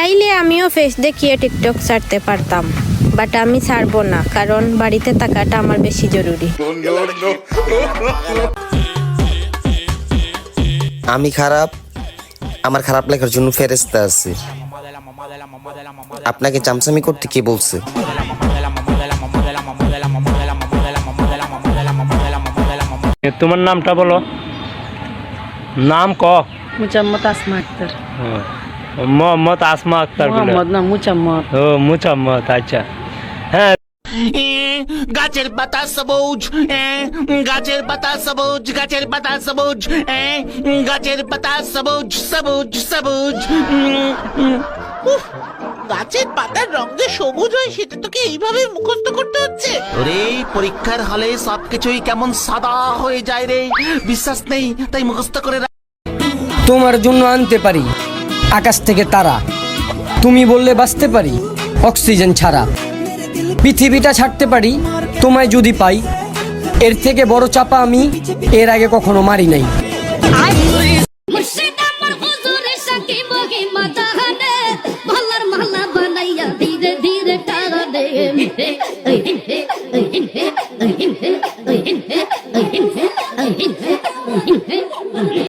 চাইলে আমিও ফেস দেখিয়ে টিকটক ছাড়তে পারতাম, বাট আমি ছাড়বো না, কারণ বাড়িতে থাকাটা আমার বেশি জরুরি। আমি খারাপ, আমার খারাপ লেখার জন্য ফেরেশতা আছে। আপনাকে চামচামি করতে কে বলছে? তোমার নামটা বলো, নাম ক। মুচাম্মদ আসমা আক্তার। মোহাম্মদ আসমা আক্তার বলে? মোহাম্মদ না, মুচাম্মদ। ও মুচাম্মদ, আচ্ছা। হ্যাঁ, গাছের পাতা সবুজ, গাছের পাতা সবুজ, গাছের পাতা সবুজ, গাছের পাতা সবুজ সবুজ সবুজ। গাছের পাতার রং যে সবুজ হয় সেটা তোকে এইভাবে মুখস্থ করতে হচ্ছে? ওরে পরীক্ষার হলে সবকিছুই কেমন সাদা হয়ে যায় রে, বিশ্বাস নেই তাই মুখস্থ করে। তোমার জন্য আনতে পারি আকাশ থেকে তারা, তুমি বললে বাঁচতে পারি অক্সিজেন ছাড়া। পৃথিবীটা ছাড়তে পারি তোমায় যদি পাই, এর থেকে বড় চাপা আমি এর আগে কখনো মারি নাই। ধীরে ধীরে টাকা দে